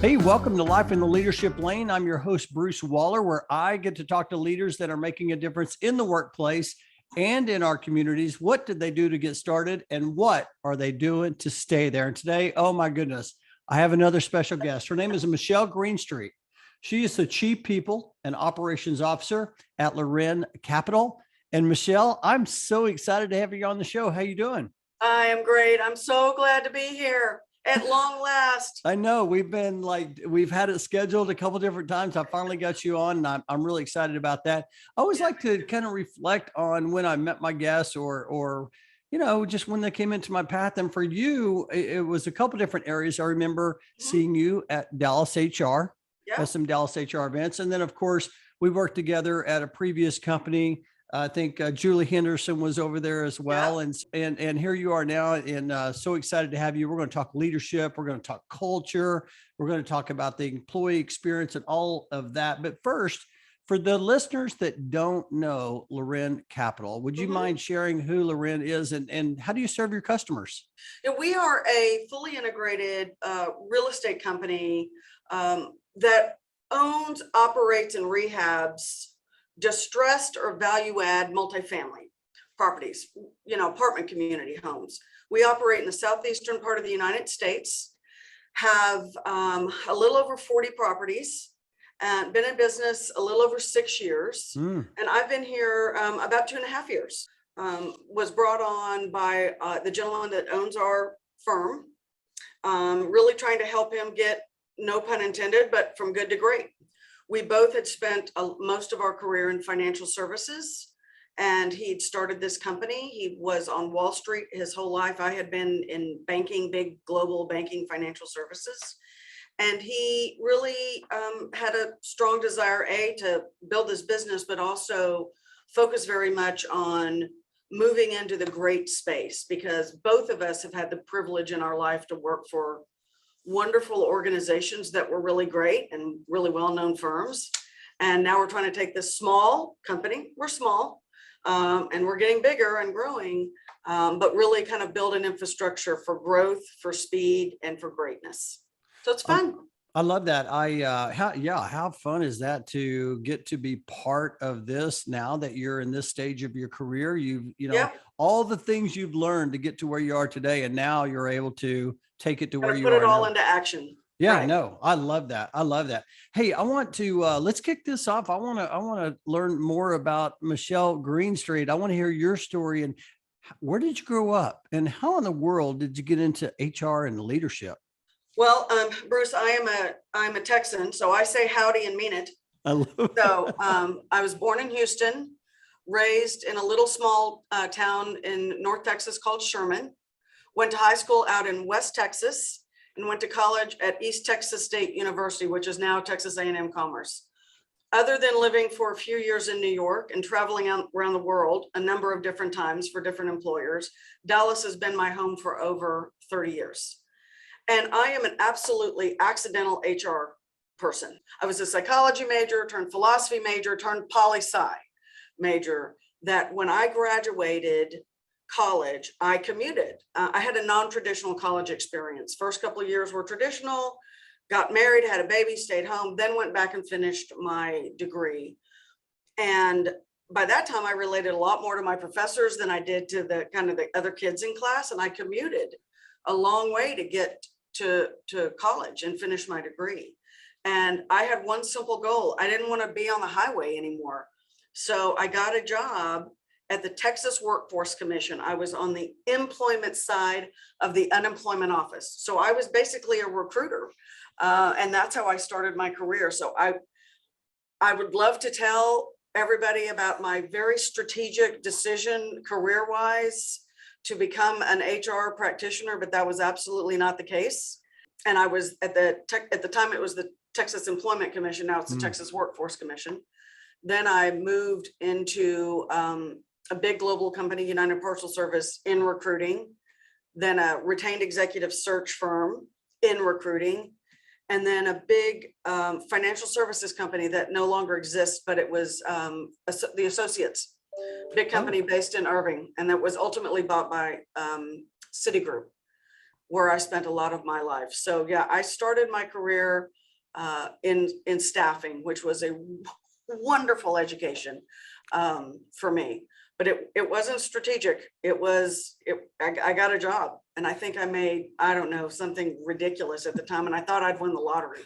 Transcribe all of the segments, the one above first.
Hey, welcome to Life in the Leadership Lane. I'm your host, Bruce Waller, where I get to talk to leaders that are making a difference in the workplace and in our communities. What did they do to get started and what are they doing to stay there? And today, oh my goodness, I have another special guest. Her name is Michelle Greenstreet. She is the Chief People and Operations Officer at Lurin Capital. And Michelle, I'm so excited to have you on the show. How you doing? I am great. I'm so glad to be here at long last. I know we've had it scheduled a couple different times. I finally got you on, and I'm really excited about that. I always like to kind of reflect on when I met my guests or just when they came into my path. And for you, it was a couple different areas. I remember seeing you at Dallas HR, at some Dallas HR events. And then of course, we worked together at a previous company. I think Julie Henderson was over there as well. Yeah. And here you are now, and so excited to have you. We're going to talk leadership. We're going to talk culture. We're going to talk about the employee experience and all of that. But first, for the listeners that don't know Lurin Capital, would you mind sharing who Lurin is and how do you serve your customers? Yeah, we are a fully integrated real estate company that owns, operates, and rehabs distressed or value-add multifamily properties, apartment community homes. We operate in the southeastern part of the United States, have a little over 40 properties, and been in business a little over 6 years. And I've been here about 2.5 years. Was brought on by the gentleman that owns our firm, really trying to help him get, no pun intended, but from good to great. We both had spent most of our career in financial services, and he'd started this company. He was on Wall Street his whole life. I had been in banking, big global banking, financial services. And he really had a strong desire, to build this business, but also focus very much on moving into the great space, because both of us have had the privilege in our life to work for wonderful organizations that were really great and really well-known firms. And now we're trying to take this small company, we're small, and we're getting bigger and growing, but really kind of build an infrastructure for growth, for speed, and for greatness. So it's fun. I love that. How fun is that to get to be part of this now that you're in this stage of your career? All the things you've learned to get to where you are today, and now you're able to take it to where you are. Put it all into action. Yeah, right. No, I love that. I love that. Hey, I want to let's kick this off. I want to learn more about Michelle Greenstreet. I want to hear your story and where did you grow up, and how in the world did you get into HR and leadership? Well, Bruce, I'm a Texan, so I say howdy and mean it. I was born in Houston, raised in a little small town in North Texas called Sherman, went to high school out in West Texas, and went to college at East Texas State University, which is now Texas A&M Commerce. Other than living for a few years in New York and traveling around the world a number of different times for different employers, Dallas has been my home for over 30 years. And I am an absolutely accidental HR person. I was a psychology major, turned philosophy major, turned poli-sci major, that when I graduated college, I commuted. I had a non-traditional college experience. First couple of years were traditional, got married, had a baby, stayed home, then went back and finished my degree. And by that time, I related a lot more to my professors than I did to the other kids in class. And I commuted a long way to get to college and finish my degree. And I had one simple goal. I didn't want to be on the highway anymore. So I got a job at the Texas Workforce Commission. I was on the employment side of the unemployment office. So I was basically a recruiter. And that's how I started my career. So I would love to tell everybody about my very strategic decision career-wise to become an HR practitioner, but that was absolutely not the case. And I was at the time it was the Texas Employment Commission. Now it's the Texas Workforce Commission. Then I moved into a big global company, United Parcel Service, in recruiting, then a retained executive search firm in recruiting, and then a big financial services company that no longer exists, but it was the Associates, big company based in Irving, and that was ultimately bought by Citigroup. where I spent a lot of my life. So yeah, I started my career in staffing, which was a wonderful education for me. But it wasn't strategic. I got a job, and I think I made, I don't know, something ridiculous at the time, and I thought I'd win the lottery.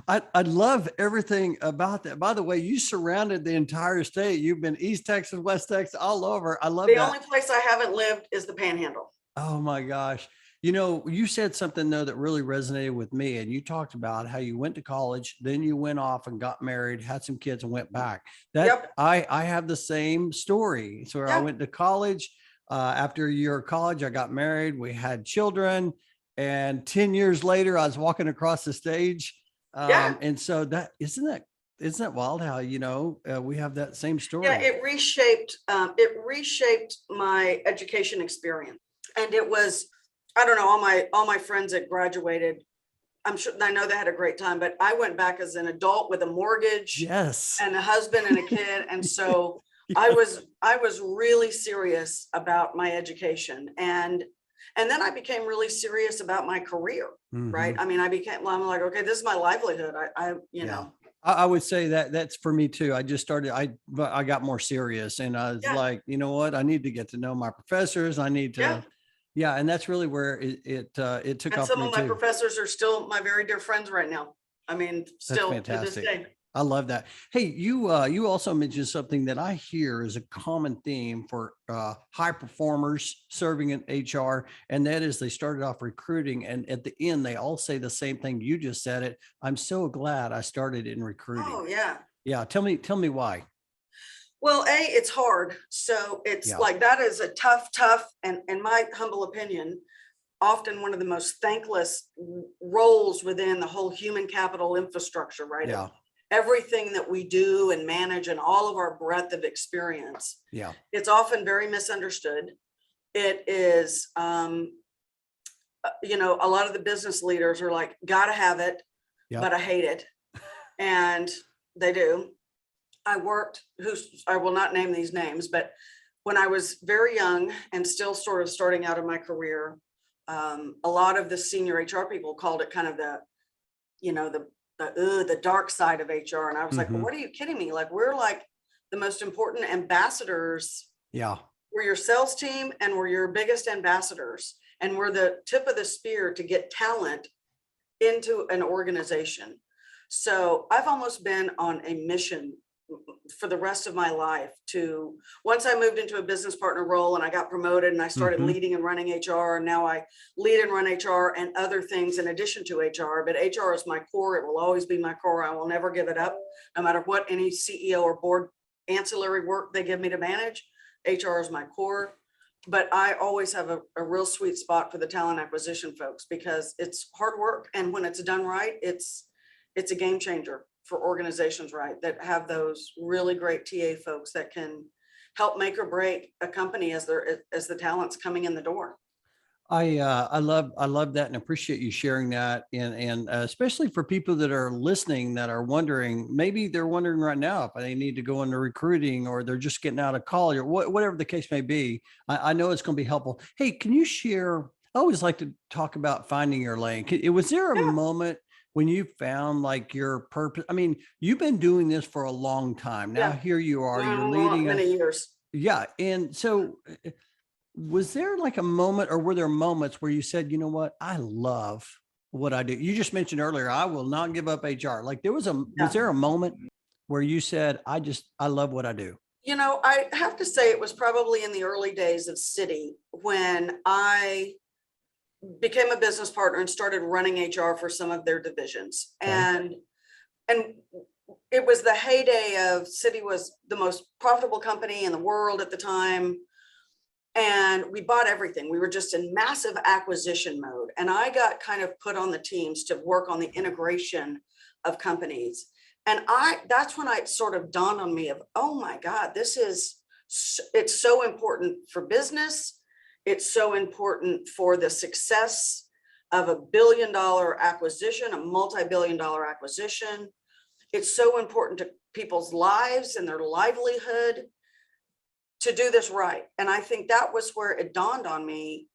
I love everything about that. By the way, you surrounded the entire state. You've been East Texas, West Texas, all over. I love The that. only place I haven't lived is the Panhandle. Oh my gosh. You know, you said something though that really resonated with me, and you talked about how you went to college, then you went off and got married, had some kids, and went back. That Yep. I have the same story. So I Yeah. went to college. After a year of college, I got married. We had children, and 10 years later, I was walking across the stage. Yeah. And so isn't that wild how we have that same story? Yeah, it reshaped my education experience. And it was, I don't know, all my friends that graduated, I'm sure, I know they had a great time, but I went back as an adult with a mortgage, Yes, and a husband and a kid. And so I was really serious about my education. And then I became really serious about my career, right? Mhm. I mean, I'm like, okay, this is my livelihood. You Yeah. know, I would say that that's for me too. I just started, but I got more serious, and I was yeah, like, you know what? I need to get to know my professors. I need yeah. to, yeah. And that's really where it took And off for some me of my too. professors are still my very dear friends right now. I mean, That's still to this fantastic. day. I love that. Hey, you also mentioned something that I hear is a common theme for high performers serving in HR, and that is they started off recruiting, and at the end they all say the same thing. You just said it. I'm so glad I started in recruiting. Oh, yeah. Yeah, tell me why. Well, it's hard. So it's Yeah, like, that is a tough, and in my humble opinion, often one of the most thankless roles within the whole human capital infrastructure, right? Of yeah, everything that we do and manage and all of our breadth of experience. yeah, It's often very misunderstood. It is, a lot of the business leaders are like, gotta have it, yeah. but I hate it. And they do. I will not name these names, but when I was very young and still sort of starting out in my career, a lot of the senior HR people called it kind of the dark side of HR. And I was like, well, Hmm. what are you kidding me? Like, we're like the most important ambassadors. Yeah, We're your sales team, and we're your biggest ambassadors. And we're the tip of the spear to get talent into an organization. So I've almost been on a mission for the rest of my life to, once I moved into a business partner role and I got promoted and I started hmm, leading and running HR, and now I lead and run HR and other things in addition to HR. But HR is my core. It will always be my core. I will never give it up, no matter what any CEO or board ancillary work they give me to manage. HR is my core. But I always have a real sweet spot for the talent acquisition folks, because it's hard work. And when it's done right, it's a game changer for organizations, right, that have those really great TA folks that can help make or break a company as the talent's coming in the door. I love that and appreciate you sharing that, and especially for people that are listening that are wondering, maybe they're wondering right now if they need to go into recruiting, or they're just getting out of college, or whatever the case may be. I know it's going to be helpful. Hey, can you share? I always like to talk about finding your lane. Was there a Yeah, moment when you found like your purpose? I mean, you've been doing this for a long time now. yeah, Here you are. You're well, leading a many years. yeah, and so was there like a moment, or were there moments where you said, you know what, I love what I do? You just mentioned earlier, I will not give up HR. Like was Yeah. there a moment where you said, I love what I do? I have to say it was probably in the early days of Citi when I became a business partner and started running HR for some of their divisions. Okay. And it was the heyday of Citi was the most profitable company in the world at the time. And we bought everything. We were just in massive acquisition mode. And I got kind of put on the teams to work on the integration of companies. And that's when it sort of dawned on me of, oh my God, it's so important for business. It's so important for the success of a billion-dollar acquisition, a multi-billion-dollar acquisition. It's so important to people's lives and their livelihood to do this right. And I think that was where it dawned on me.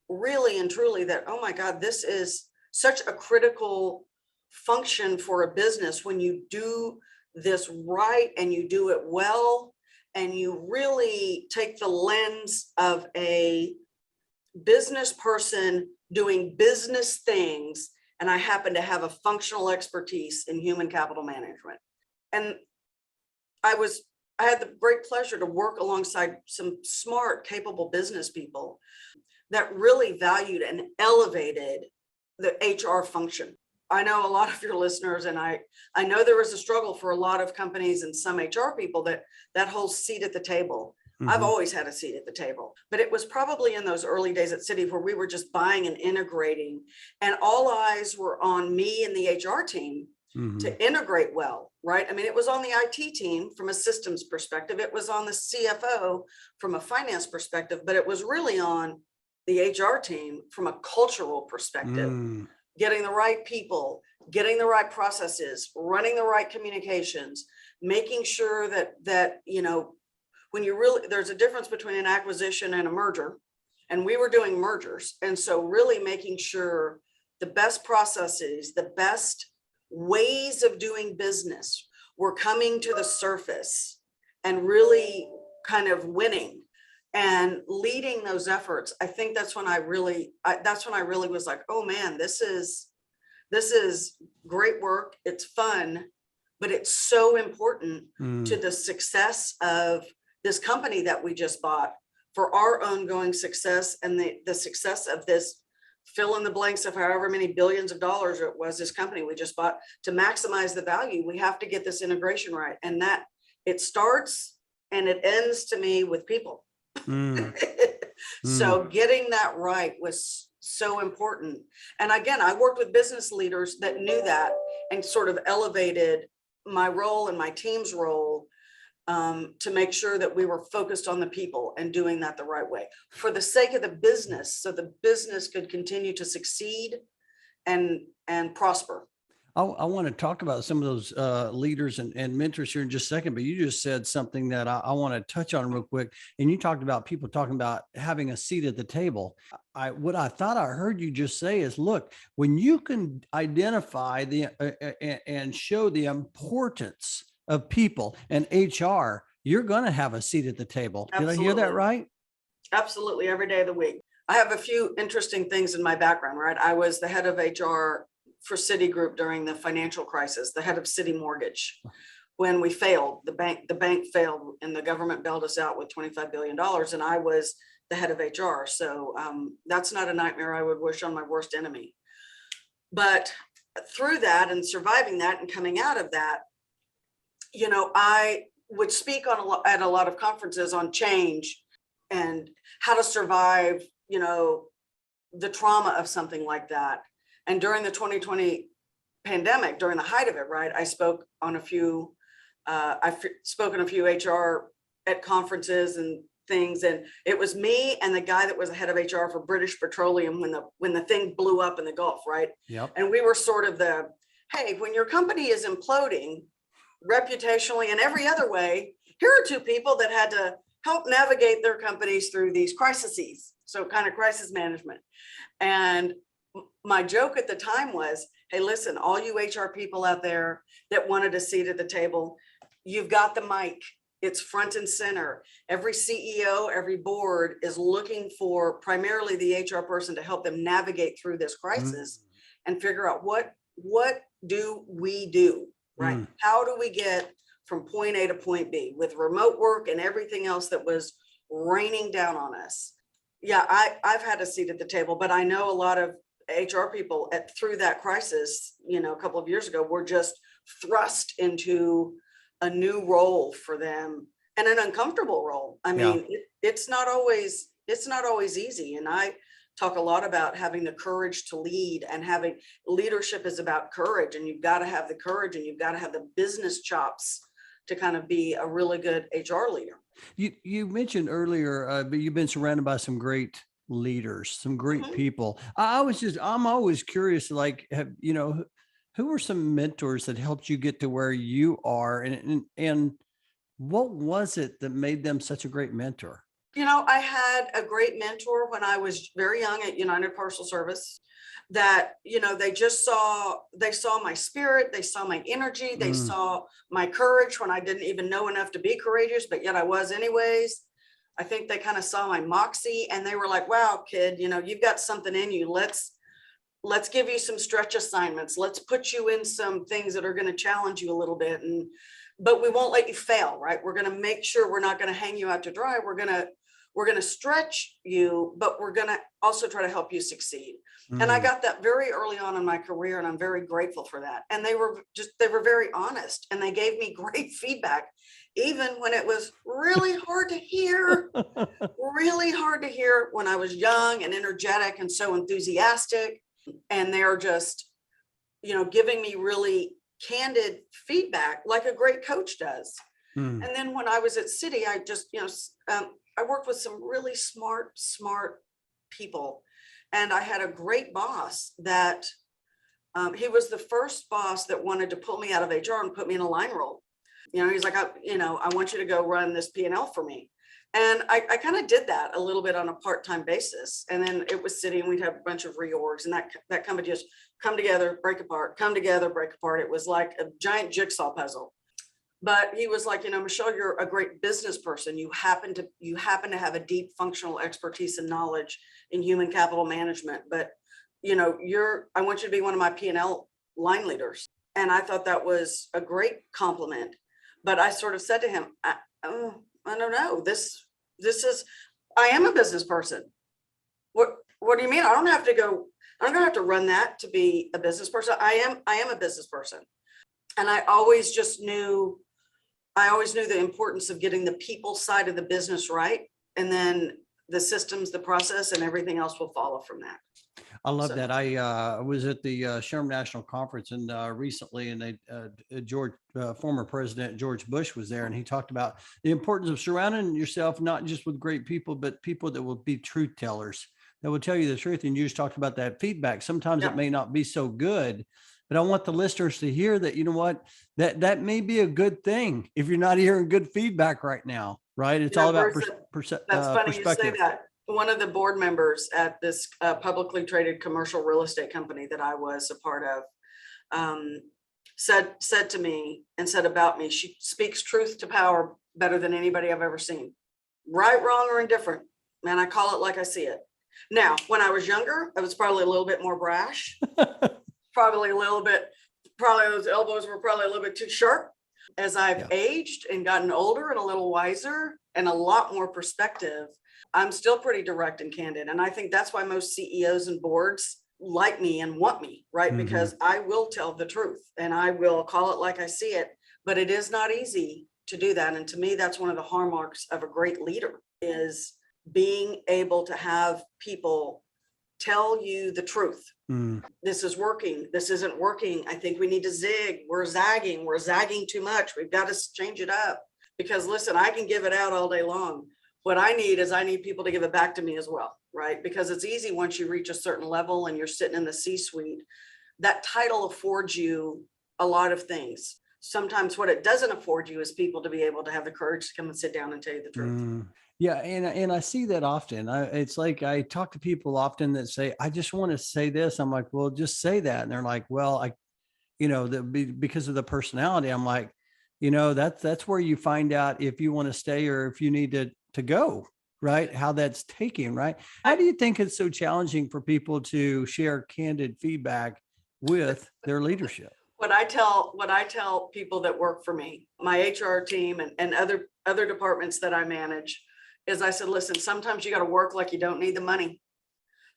really and truly that, oh my God, this is such a critical function for a business when you do this right and you do it well, and you really take the lens of a business person doing business things. And I happen to have a functional expertise in human capital management. And I had the great pleasure to work alongside some smart, capable business people that really valued and elevated the HR function. I know a lot of your listeners, and I know there is a struggle for a lot of companies and some HR people that whole seat at the table. Mm-hmm. I've always had a seat at the table, but it was probably in those early days at Citi where we were just buying and integrating, and all eyes were on me and the HR team to integrate well, right? I mean, it was on the IT team from a systems perspective. It was on the CFO from a finance perspective, but it was really on the HR team from a cultural perspective. Getting the right people, getting the right processes, running the right communications, making sure that you know, when you really, there's a difference between an acquisition and a merger, and we were doing mergers. And so really making sure the best processes, the best ways of doing business were coming to the surface and really kind of winning and leading those efforts. I think that's when I really was like, oh man, this is great work. It's fun, but it's so important to the success of this company that we just bought, for our ongoing success and the success of this fill in the blanks of however many billions of dollars it was, this company we just bought. To maximize the value, we have to get this integration right. And that it starts and it ends to me with people. So getting that right was so important. And again, I worked with business leaders that knew that and sort of elevated my role and my team's role to make sure that we were focused on the people and doing that the right way for the sake of the business, so the business could continue to succeed and prosper. I want to talk about some of those leaders and mentors here in just a second, but you just said something that I want to touch on real quick. And you talked about people talking about having a seat at the table. What I thought I heard you just say is, look, when you can identify and show the importance of people and HR, you're going to have a seat at the table. Absolutely. Did I hear that right? Absolutely. Every day of the week. I have a few interesting things in my background, right? I was the head of HR for Citigroup during the financial crisis, the head of Citi Mortgage. When we failed, the bank failed and the government bailed us out with $25 billion. And I was the head of HR. So that's not a nightmare I would wish on my worst enemy. But through that and surviving that and coming out of that, you know, I would speak at a lot of conferences on change and how to survive, you know, the trauma of something like that. And during the 2020 pandemic, during the height of it, right, I spoke on a few, I've spoken a few HR at conferences and things, and it was me and the guy that was the head of HR for British Petroleum when the thing blew up in the Gulf, right? Yep. And we were sort of hey, when your company is imploding reputationally and every other way, here are two people that had to help navigate their companies through these crises. So kind of crisis management. And my joke at the time was, hey, listen, all you HR people out there that wanted a seat at the table, you've got the mic. It's front and center. Every CEO, every board is looking for primarily the HR person to help them navigate through this crisis and figure out what do we do, right? How do we get from point A to point B with remote work and everything else that was raining down on us? Yeah, I've had a seat at the table, but I know a lot of HR people through that crisis, you know, a couple of years ago, were just thrust into a new role for them, and an uncomfortable role. I mean, it's not always easy. And I talk a lot about having the courage to lead, and having leadership is about courage, and you've got to have the courage and you've got to have the business chops to kind of be a really good HR leader. You mentioned earlier, but you've been surrounded by some great leaders, some great people. I'm always curious, like, who were some mentors that helped you get to where you are, and what was it that made them such a great mentor? I had a great mentor when I was very young at United Parcel Service that, they saw my spirit, they saw my energy, they Mm, saw my courage when I didn't even know enough to be courageous, but yet I was anyways. I think they kind of saw my moxie and they were like, wow, kid, you've got something in you. Let's give you some stretch assignments. Let's put you in some things that are going to challenge you a little bit. But we won't let you fail, right? We're going to make sure we're not going to hang you out to dry. We're going to stretch you, but we're going to also try to help you succeed. And I mm. got that very early on in my career, and I'm very grateful for that. And they were very honest, and they gave me great feedback, even when it was really hard to hear, when I was young and energetic and so enthusiastic. And they're just, giving me really candid feedback like a great coach does. Mm. And then when I was at Citi, I just, I worked with some really smart people. And I had a great boss that he was the first boss that wanted to pull me out of HR and put me in a line role. He's like, I want you to go run this P&L for me. And I kind of did that a little bit on a part-time basis. And then it was Citi, and we'd have a bunch of reorgs, and that company just come together, break apart, come together, break apart. It was like a giant jigsaw puzzle. But he was like, Michelle, you're a great business person. You happen to have a deep functional expertise and knowledge in human capital management. But, I want you to be one of my P&L line leaders. And I thought that was a great compliment. But I sort of said to him, I don't know. I am a business person. What do you mean? I don't have to run that to be a business person. I am a business person. And I always knew the importance of getting the people side of the business right. And then the systems, the process, and everything else will follow from that. I love So, that. I was at the Sherman National Conference and recently, and former President George Bush was there, and he talked about the importance of surrounding yourself not just with great people, but people that will be truth tellers, that will tell you the truth. And you just talked about that feedback. Sometimes yeah. it may not be so good, but I want the listeners to hear that, that may be a good thing if you're not hearing good feedback right now, right? It's all about Bruce, that's funny you say perspective. that. One of the board members at this publicly traded commercial real estate company that I was a part of said to me and said about me, she speaks truth to power better than anybody I've ever seen. Right, wrong, or indifferent. Man, I call it like I see it. Now, when I was younger, I was probably a little bit more brash. Probably those elbows were probably a little bit too sharp. As I've aged and gotten older and a little wiser and a lot more perspective, I'm still pretty direct and candid. And I think that's why most CEOs and boards like me and want me, right? Mm-hmm. Because I will tell the truth and I will call it like I see it, but it is not easy to do that. And to me, that's one of the hallmarks of a great leader, is being able to have people tell you the truth. Mm. This is working. This isn't working. I think we need to zig. We're zagging too much. We've got to change it up. Because listen, I can give it out all day long. What I need people to give it back to me as well, right? Because it's easy once you reach a certain level and you're sitting in the C-suite, that title affords you a lot of things. Sometimes what it doesn't afford you is people to be able to have the courage to come and sit down and tell you the truth. Mm. Yeah. And I see that often. It's like, I talk to people often that say, I just want to say this. I'm like, well, just say that. And they're like, well, because of the personality, I'm like, that's where you find out if you want to stay or if you need to go, right? How that's taking, right? How do you think it's so challenging for people to share candid feedback with their leadership? What I tell people that work for me, my HR team and other departments that I manage, is I said, listen, sometimes you got to work like you don't need the money.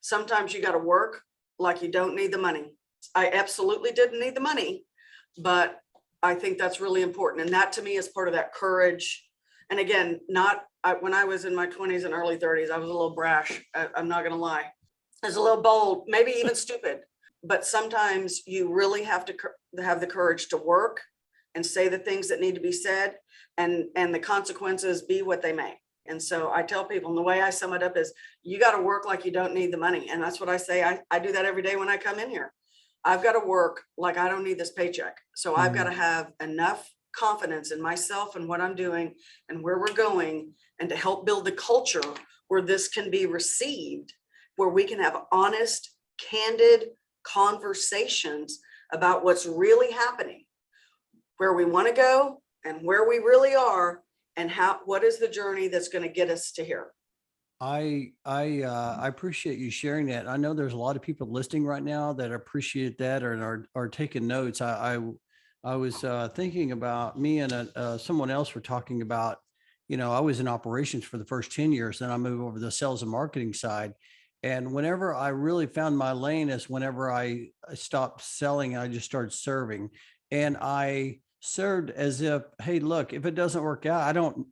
Sometimes you got to work like you don't need the money. I absolutely didn't need the money, but I think that's really important. And that to me is part of that courage. And again, when I was in my 20s and early 30s, I was a little brash. I'm not going to lie. I was a little bold, maybe even stupid. But sometimes you really have to have the courage to work and say the things that need to be said, and the consequences be what they may. And so I tell people, and the way I sum it up is, you got to work like you don't need the money. And that's what I say. I do that every day when I come in here. I've got to work like I don't need this paycheck. So I've got to have enough confidence in myself and what I'm doing and where we're going, and to help build the culture where this can be received, where we can have honest, candid conversations about what's really happening, where we want to go and where we really are, and what is the journey that's going to get us to here. I appreciate you sharing that. I know there's a lot of people listening right now that appreciate that or are taking notes. I was thinking about me and someone else were talking about, I was in operations for the first 10 years, then I moved over to the sales and marketing side. And whenever I really found my lane is whenever I stopped selling, I just started serving. And I served as if, hey, look, if it doesn't work out,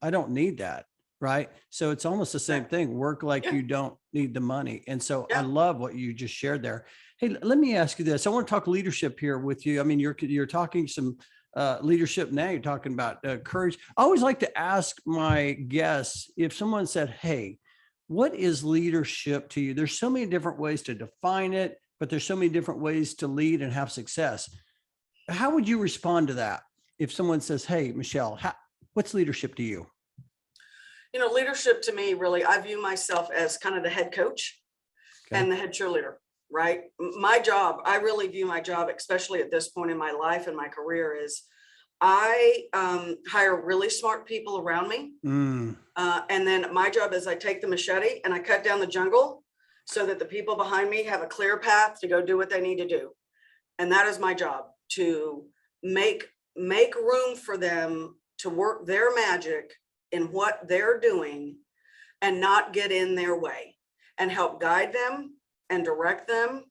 I don't need that. Right. So it's almost the same thing. Work like Yeah. you don't need the money. And so I Yeah. love what you just shared there. Hey, let me ask you this. I want to talk leadership here with you. I mean, you're talking some leadership now. You're talking about courage. I always like to ask my guests, if someone said, hey, what is leadership to you? There's so many different ways to define it, but there's so many different ways to lead and have success. How would you respond to that? If someone says, hey, Michelle, what's leadership to you? Leadership to me, really, I view myself as kind of the head coach and the head cheerleader, right? My job, I really view my job, especially at this point in my life and my career, is I hire really smart people around me. And then my job is I take the machete and I cut down the jungle so that the people behind me have a clear path to go do what they need to do. And that is my job, to make room for them to work their magic in what they're doing and not get in their way, and help guide them and direct them,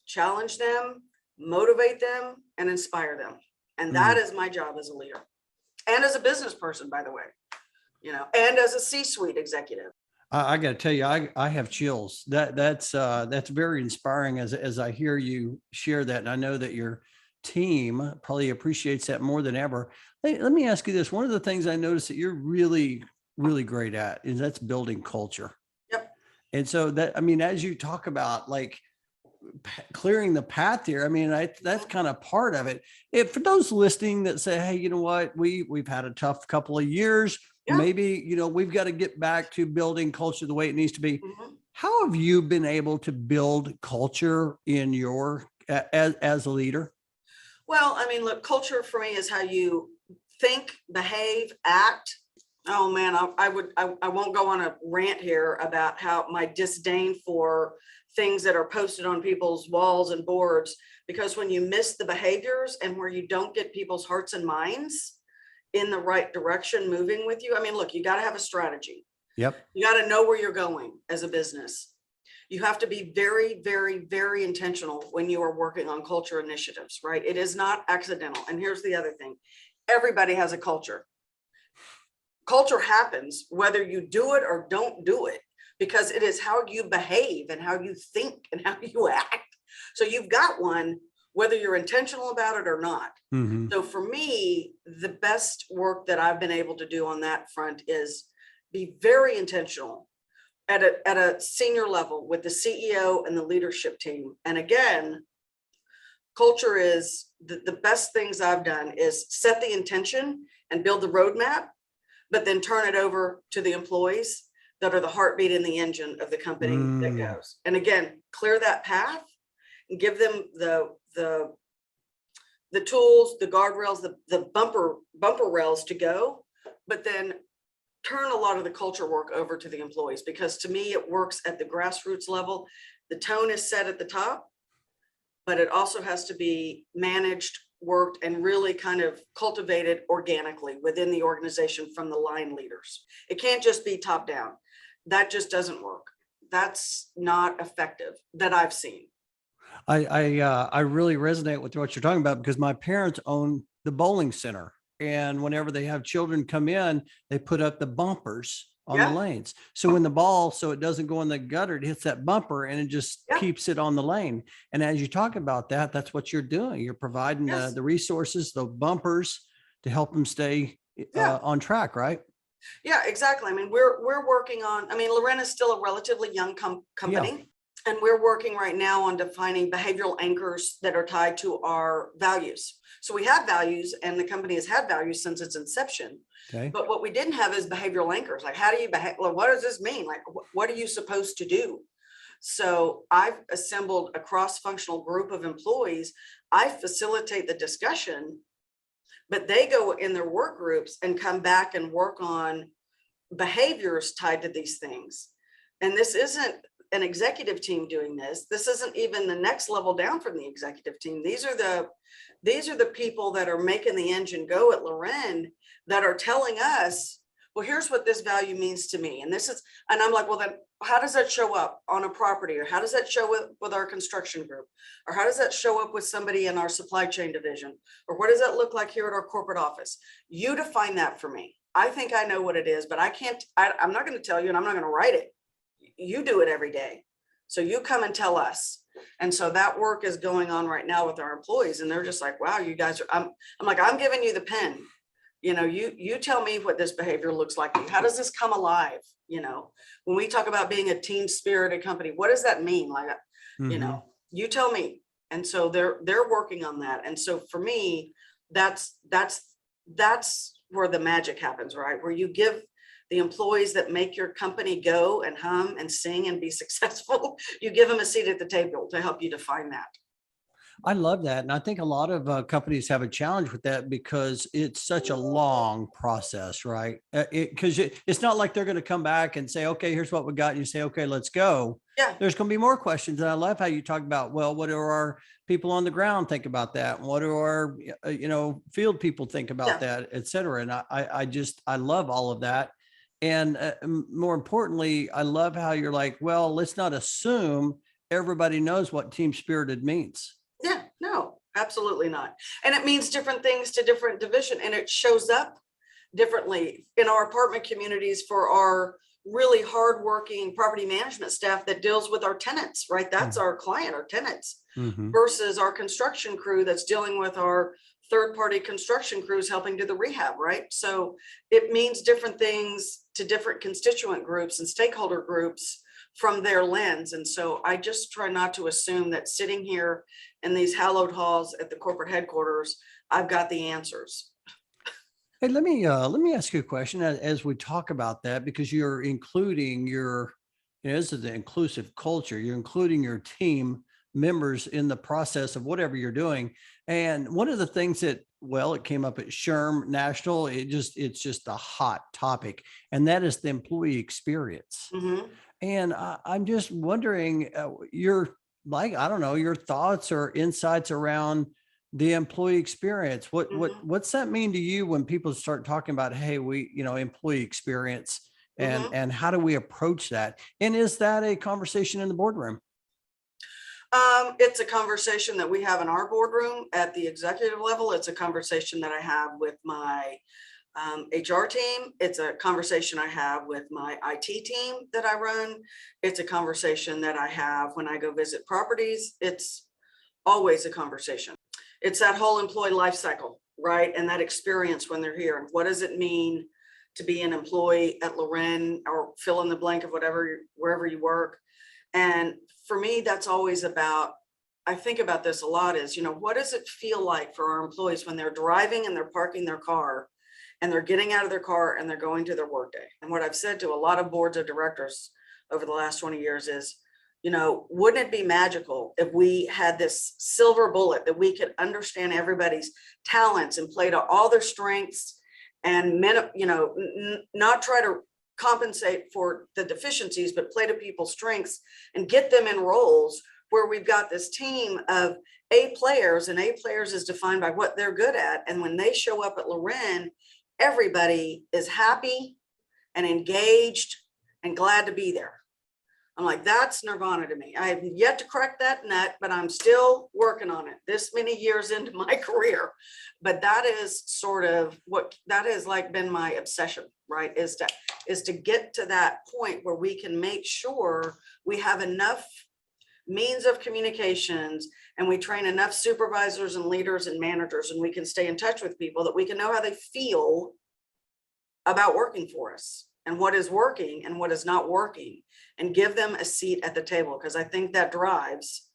challenge them, motivate them, and inspire them. And that is my job as a leader and as a business person, by the way, and as a C-suite executive. I got to tell you, I have chills. That's very inspiring as I hear you share that. And I know that your team probably appreciates that more than ever. Hey, let me ask you this. One of the things I noticed that you're really, really great at is that's building culture. Yep. And so as you talk about like clearing the path here, that's kind of part of it. If for those listening that say, hey, you know what, we've had a tough couple of years, maybe, we've got to get back to building culture the way it needs to be. How have you been able to build culture in your, as a leader? Well, look, culture for me is how you think, behave, act. Oh man, I won't go on a rant here about how my disdain for things that are posted on people's walls and boards, because when you miss the behaviors and where you don't get people's hearts and minds in the right direction, moving with you. Look, you got to have a strategy. Yep. You got to know where you're going as a business. You have to be very, very, very intentional when you are working on culture initiatives, right? It is not accidental. And here's the other thing. Everybody has a culture. Culture happens whether you do it or don't do it, because it is how you behave and how you think and how you act. So you've got one, whether you're intentional about it or not. So for me, the best work that I've been able to do on that front is be very intentional at a senior level with the CEO and the leadership team. And again, culture is the best things I've done is set the intention and build the roadmap, but then turn it over to the employees that are the heartbeat and the engine of the company that goes. And again, clear that path and give them the tools, the guardrails, the bumper rails to go, but then turn a lot of the culture work over to the employees, because to me, it works at the grassroots level. The tone is set at the top, but it also has to be managed, worked, and really kind of cultivated organically within the organization from the line leaders. It can't just be top down. That just doesn't work. That's not effective that I've seen. I really resonate with what you're talking about, because my parents own the bowling center. And whenever they have children come in, they put up the bumpers on the lanes. So when the ball, so it doesn't go in the gutter, it hits that bumper and it just keeps it on the lane. And as you talk about that, that's what you're doing. You're providing the resources, the bumpers to help them stay on track, right? Yeah, exactly. We're working on, Lurin is still a relatively young company. And we're working right now on defining behavioral anchors that are tied to our values. So we have values, and the company has had values since its inception. Okay. But what we didn't have is behavioral anchors. Like, how do you behave? Well, what does this mean? Like, what are you supposed to do? So I've assembled a cross-functional group of employees. I facilitate the discussion, but they go in their work groups and come back and work on behaviors tied to these things. And this isn't an executive team doing this. This isn't even the next level down from the executive team. These are the people that are making the engine go at Lurin, that are telling us, well, here's what this value means to me. And I'm like, well, then how does that show up on a property? Or how does that show up with our construction group? Or how does that show up with somebody in our supply chain division? Or what does that look like here at our corporate office? You define that for me. I think I know what it is, but I'm not going to tell you, and I'm not going to write it. You do it every day. So you come and tell us. And so that work is going on right now with our employees. And they're just like, wow, you guys are, I'm like, I'm giving you the pen. You tell me what this behavior looks like. How does this come alive? When we talk about being a team spirited company, what does that mean? Like, you tell me. And so they're working on that. And so for me, that's where the magic happens, right? Where you give the employees that make your company go and hum and sing and be successful, you give them a seat at the table to help you define that. I love that. And I think a lot of companies have a challenge with that because it's such a long process, right? Because it's not like they're going to come back and say, okay, here's what we got. And you say, okay, let's go. Yeah. There's going to be more questions. And I love how you talk about, well, what do our people on the ground think about that? What do our, field people think about that, et cetera. And I love all of that. And more importantly, I love how you're like, well, let's not assume everybody knows what team spirited means. Yeah, no, absolutely not. And it means different things to different division, and it shows up differently in our apartment communities for our really hardworking property management staff that deals with our tenants, right? That's our client, our tenants, versus our construction crew that's dealing with our third-party construction crews helping do the rehab, right? So it means different things to different constituent groups and stakeholder groups from their lens. And so I just try not to assume that sitting here in these hallowed halls at the corporate headquarters, I've got the answers. Hey, let me ask you a question as we talk about that, because you're including this is an inclusive culture. You're including your team members in the process of whatever you're doing. And one of the things that, it came up at SHRM National, it's just a hot topic, and that is the employee experience. And I'm just wondering, your thoughts or insights around the employee experience. What's that mean to you when people start talking about, hey, employee experience, and how do we approach that? And is that a conversation in the boardroom? It's a conversation that we have in our boardroom at the executive level. It's a conversation that I have with my HR team. It's a conversation I have with my IT team that I run. It's a conversation that I have when I go visit properties. It's always a conversation. It's that whole employee life cycle, right? And that experience when they're here. And what does it mean to be an employee at Lurin, or fill in the blank of wherever you work? And for me, that's always about, I think about this a lot, is, what does it feel like for our employees when they're driving and they're parking their car and they're getting out of their car and they're going to their workday? And what I've said to a lot of boards of directors over the last 20 years is, wouldn't it be magical if we had this silver bullet that we could understand everybody's talents and play to all their strengths, and not try to compensate for the deficiencies, but play to people's strengths and get them in roles where we've got this team of A players, and A players is defined by what they're good at. And when they show up at Lurin, everybody is happy and engaged and glad to be there. I'm like, that's nirvana to me. I have yet to crack that nut, but I'm still working on it this many years into my career. But that is sort of that has like been my obsession, right? Is to get to that point where we can make sure we have enough means of communications, and we train enough supervisors and leaders and managers, and we can stay in touch with people that we can know how they feel about working for us. and what is working and what is not working, and give them a seat at the table, because I think that drives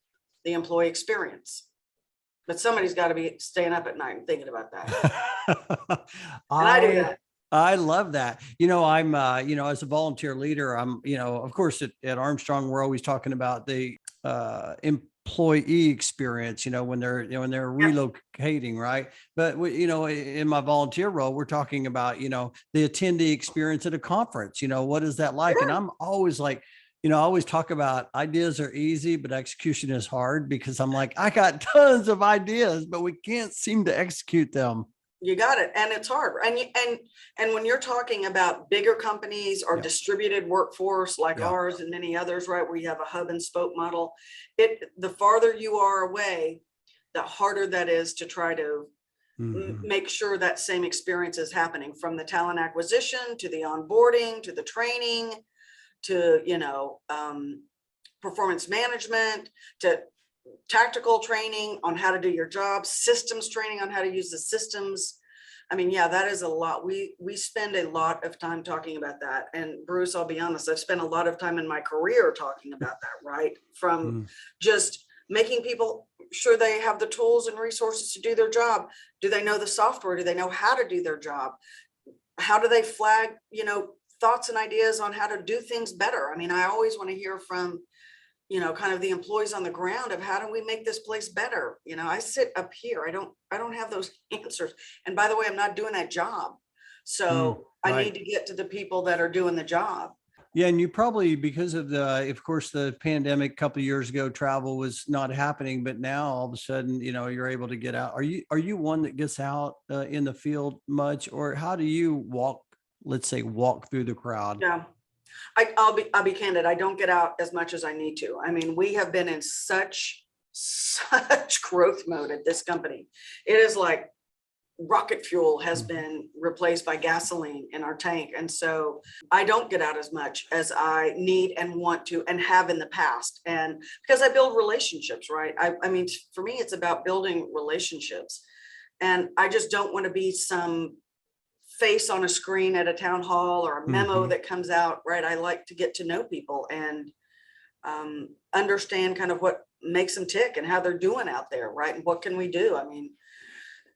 the employee experience. But somebody's got to be staying up at night and thinking about that. And I do that. I love that. I'm, as a volunteer leader, I'm, of course at Armstrong, we're always talking about the employee experience, when they're, Yep. relocating, right? But in my volunteer role, we're talking about, the attendee experience at a conference, what is that like? Sure. And I'm always like, I always talk about ideas are easy, but execution is hard, because I'm like, I got tons of ideas, but we can't seem to execute them. You got it. And it's hard. And when you're talking about bigger companies or Yeah. distributed workforce like Yeah. ours and many others, right, where you have a hub and spoke model, the farther you are away, the harder that is to try to make sure that same experience is happening, from the talent acquisition to the onboarding to the training to, performance management, to tactical training on how to do your job, systems training on how to use the systems. I mean, yeah, that is a lot. We spend a lot of time talking about that. And Bruce, I'll be honest, I've spent a lot of time in my career talking about that, right? From just making people sure they have the tools and resources to do their job. Do they know the software? Do they know how to do their job? How do they flag, thoughts and ideas on how to do things better? I mean, I always want to hear from, kind of the employees on the ground of how do we make this place better? I sit up here. I don't have those answers. And by the way, I'm not doing that job. So right. I need to get to the people that are doing the job. Yeah. And you probably, because of of course, the pandemic a couple of years ago, travel was not happening, but now all of a sudden, you're able to get out. Are you one that gets out in the field much, or how do you walk through the crowd? Yeah. I'll be candid. I don't get out as much as I need to. I mean, we have been in such growth mode at this company. It is like rocket fuel has been replaced by gasoline in our tank. And so I don't get out as much as I need and want to and have in the past. And because I build relationships, right? I mean, for me, it's about building relationships. And I just don't want to be some face on a screen at a town hall or a memo that comes out, right? I like to get to know people and understand kind of what makes them tick and how they're doing out there, right? And what can we do? I mean,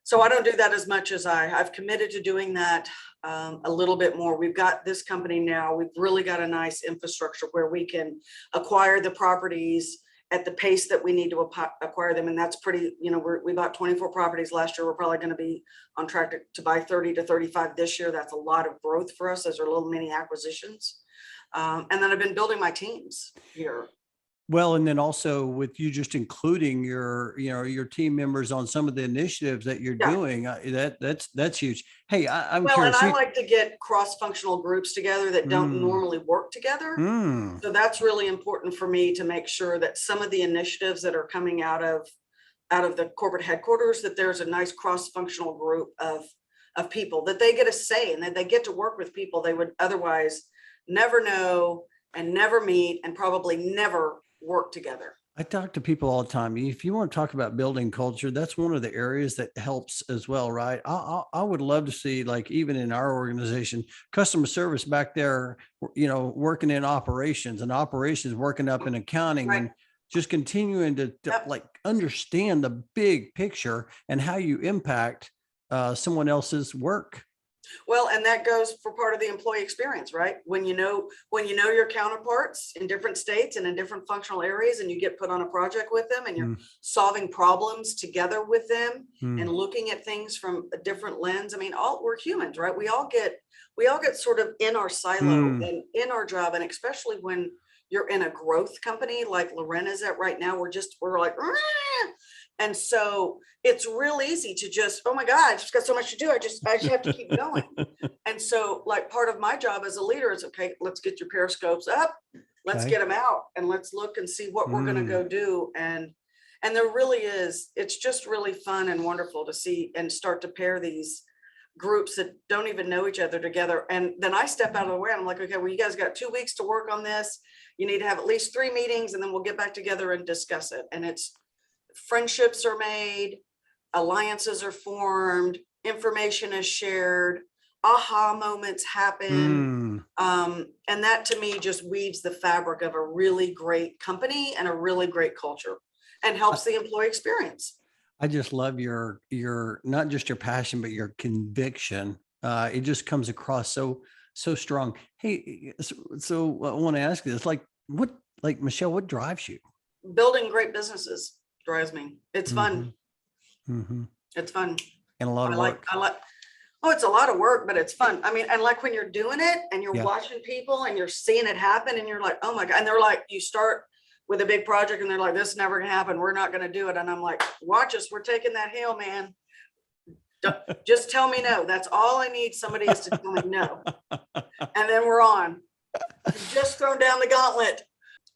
so I don't do that as much as I've committed to doing that a little bit more. We've got this company now. We've really got a nice infrastructure where we can acquire the properties at the pace that we need to acquire them. And that's pretty, we bought 24 properties last year. We're probably going to be on track to buy 30 to 35 this year. That's a lot of growth for us. Those are little mini acquisitions. And then I've been building my teams here. Well, and then also with you just including your team members on some of the initiatives that you're doing, that's huge. Hey, I'm curious. And I like to get cross-functional groups together that don't normally work together. So that's really important for me to make sure that some of the initiatives that are coming out of the corporate headquarters, that there's a nice cross-functional group of people that they get a say and that they get to work with people they would otherwise never know and never meet and probably never work together. I talk to people all the time. If you want to talk about building culture, that's one of the areas that helps as well, right? I would love to see, like, even in our organization, customer service back there, working in operations, and operations working up in accounting, Right. and just continuing to like understand the big picture and how you impact someone else's work. Well, and that goes for part of the employee experience, right? When you know your counterparts in different states and in different functional areas, and you get put on a project with them and you're solving problems together with them and looking at things from a different lens. I mean, we're humans, right? We all get sort of in our silo and in our job. And especially when you're in a growth company like Lurin is at right now, we're like, "Rah!" And so it's real easy to just, oh my God, I just got so much to do. I just have to keep going. And so, like, part of my job as a leader is, okay, let's get your periscopes up. Let's get them out and let's look and see what we're going to go do. And there really is, it's just really fun and wonderful to see and start to pair these groups that don't even know each other together. And then I step out of the way and I'm like, okay, well, you guys got 2 weeks to work on this. You need to have at least 3 meetings and then we'll get back together and discuss it. And it's friendships are made, alliances are formed, information is shared, aha moments happen. And that to me just weaves the fabric of a really great company and a really great culture and helps the employee experience. I just love your not just your passion, but your conviction. It just comes across so strong. Hey, so I want to ask you this: like Michelle, what drives you? Building great businesses drives me. It's fun. It's fun. And a lot of work. Oh, it's a lot of work, but it's fun. I mean, and like when you're doing it and you're watching people and you're seeing it happen and you're like, oh my God. And they're like, you start with a big project and they're like, this is never gonna happen. We're not gonna do it. And I'm like, watch us. We're taking that hill, man. Just tell me no. That's all I need. Somebody is to tell me no. And then we're on. Just throw down the gauntlet.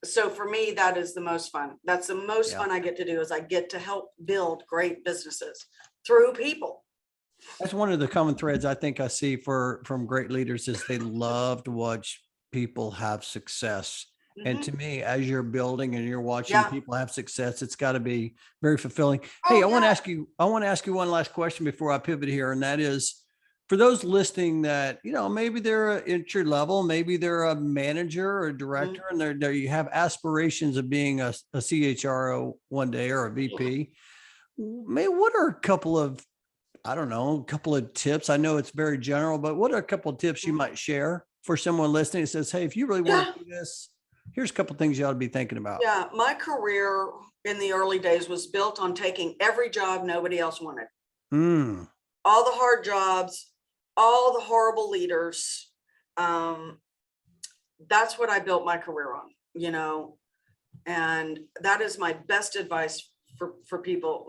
So for me, that is the most fun. That's the most fun I get to do, is I get to help build great businesses through people. That's one of the common threads I think I see from great leaders is they love to watch people have success. And to me, as you're building and you're watching people have success, it's got to be very fulfilling. Hey, I want to ask you one last question before I pivot here. And that is, for those listening that, maybe they're at your level, maybe they're a manager or a director, and they're you have aspirations of being a CHRO one day or a VP. Maybe what are a couple of tips? I know it's very general, but what are a couple of tips you might share for someone listening that says, hey, if you really want to do this, here's a couple of things you ought to be thinking about. Yeah, my career in the early days was built on taking every job nobody else wanted. All the hard jobs, all the horrible leaders. That's what I built my career on, and that is my best advice for people.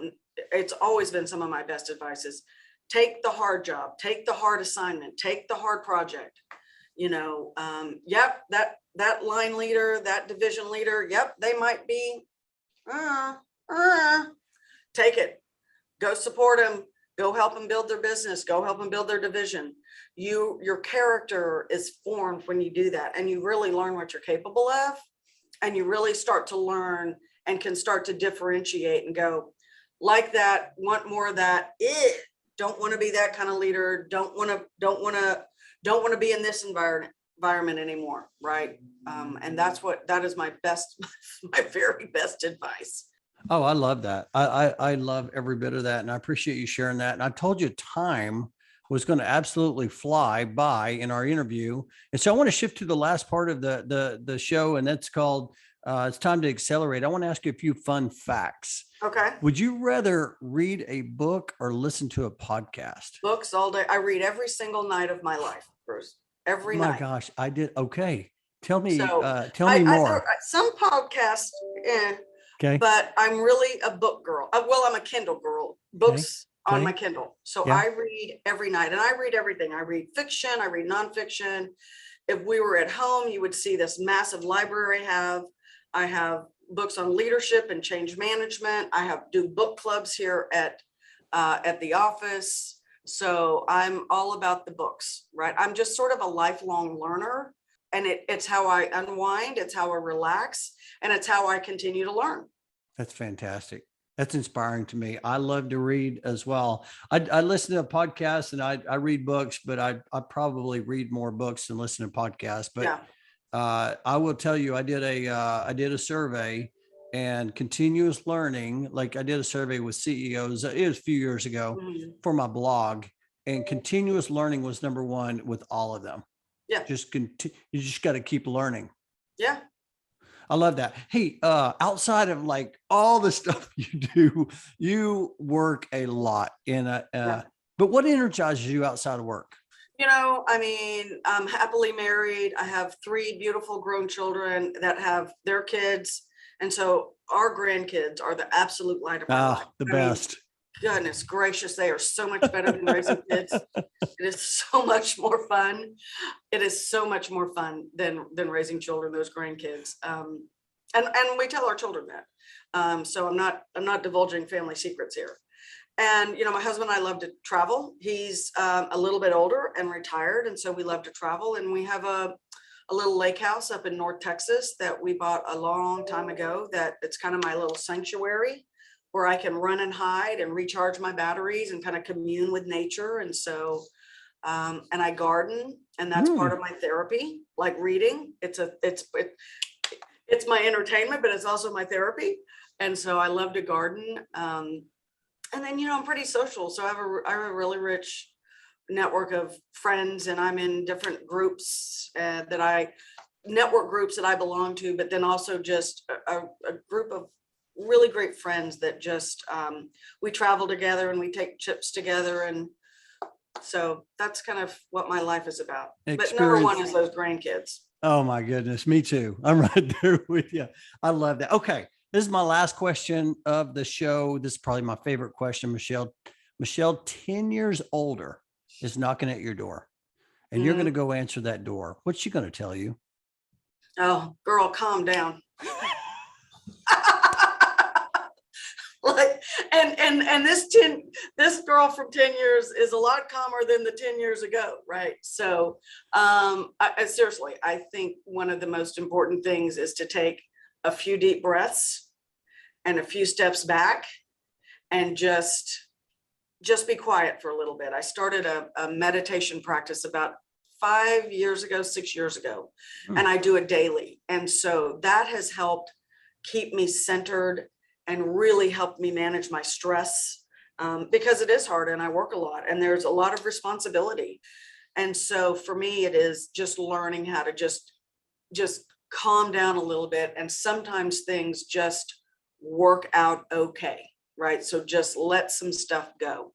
It's always been some of my best advice is take the hard job, take the hard assignment, take the hard project. That line leader, that division leader, they might be, take it, go support them, go help them build their business, go help them build their division. Your character is formed when you do that, and you really learn what you're capable of, and you really start to learn and can start to differentiate and go, like that, want more of that, don't want to be that kind of leader, don't want to be in this environment anymore, right? And that is my very best advice. Oh, I love that. I love every bit of that, and I appreciate you sharing that. And I told you time was going to absolutely fly by in our interview, and so I want to shift to the last part of the show, and that's called it's time to accelerate. I want to ask you a few fun facts. Okay. Would you rather read a book or listen to a podcast? Books all day. I read every single night of my life, Bruce. Every night. Oh my gosh, I did. Okay. Tell me more. Some podcasts, okay. But I'm really a book girl. Well, I'm a Kindle girl. Books on my Kindle. So I read every night, and I read everything. I read fiction. I read nonfiction. If we were at home, you would see this massive library I have books on leadership and change management. I do book clubs here at the office. So I'm all about the books, right? I'm just sort of a lifelong learner, and it's how I unwind. It's how I relax, and it's how I continue to learn. That's fantastic. That's inspiring to me. I love to read as well. I listen to podcasts and I read books, but I probably read more books than listen to podcasts. But I will tell you, I did a survey, and continuous learning. Like I did a survey with CEOs. It was a few years ago for my blog, and continuous learning was number one with all of them. Yeah. You just got to keep learning. Yeah. I love that. Hey, outside of like all the stuff you do, you work a lot but what energizes you outside of work? I'm happily married. I have 3 beautiful grown children that have their kids. And so our grandkids are the absolute light of my life. The best. Goodness gracious, they are so much better than raising kids. It is so much more fun. It is so much more fun than raising children, those grandkids. And we tell our children that. So I'm not divulging family secrets here. And, my husband and I love to travel. He's a little bit older and retired. And so we love to travel. And we have a little lake house up in North Texas that we bought a long time ago, that it's kind of my little sanctuary where I can run and hide and recharge my batteries and kind of commune with nature. And so And I garden, and that's part of my therapy, like reading. It's my entertainment, but it's also my therapy. And so I love to garden. And then, I'm pretty social. So I have a really rich network of friends, and I'm in different groups network groups that I belong to, but then also just a group of really great friends that just, we travel together and we take trips together. And so that's kind of what my life is about. But number one is those grandkids. Oh my goodness. Me too. I'm right there with you. I love that. Okay. This is my last question of the show. This is probably my favorite question, Michelle. Michelle, 10 years older, is knocking at your door, and you're going to go answer that door. What's she going to tell you? Oh, girl, calm down. And this girl from 10 years is a lot calmer than the 10 years ago. Right. So, seriously, I think one of the most important things is to take a few deep breaths and a few steps back and just be quiet for a little bit. I started a meditation practice about 6 years ago, and I do it daily. And so that has helped keep me centered and really helped me manage my stress, because it is hard and I work a lot and there's a lot of responsibility. And so for me, it is just learning how to just calm down a little bit. And sometimes things just work out okay. Right. So just let some stuff go.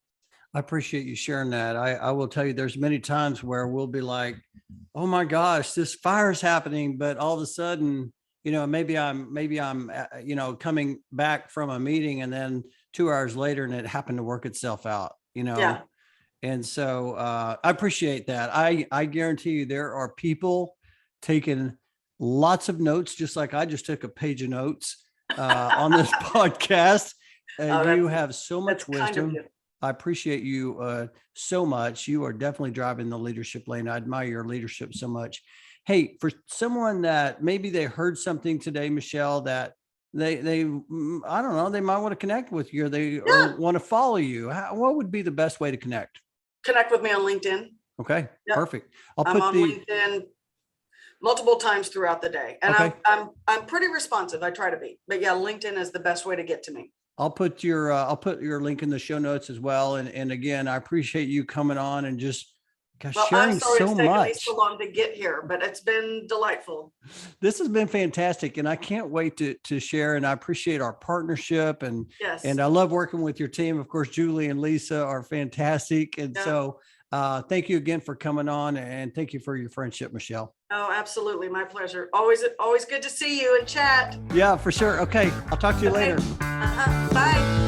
I appreciate you sharing that. I will tell you, there's many times where we'll be like, oh my gosh, this fire is happening. But all of a sudden, maybe I'm coming back from a meeting, and then 2 hours later, and it happened to work itself out, Yeah. And so I appreciate that. I guarantee you there are people taking lots of notes, just like I just took a page of notes on this podcast. You have so much wisdom. I appreciate you so much. You are definitely driving the leadership lane. I admire your leadership so much. Hey, for someone that maybe they heard something today, Michelle, that they I don't know, they might want to connect with you, or want to follow you. What would be the best way to connect? Connect with me on LinkedIn. Okay, yep. Perfect. I'm on LinkedIn multiple times throughout the day, and okay. I'm pretty responsive. I try to be, but yeah, LinkedIn is the best way to get to me. I'll put your link in the show notes as well. And again, I appreciate you coming on and just sharing I'm sorry so it's taken much. me so long to get here, but it's been delightful. This has been fantastic, and I can't wait to share. And I appreciate our partnership, and and I love working with your team. Of course, Julie and Lisa are fantastic, and so thank you again for coming on, and thank you for your friendship, Michelle. Oh, absolutely, my pleasure. Always good to see you and chat. Yeah, for sure. Okay, I'll talk to you later. Bye.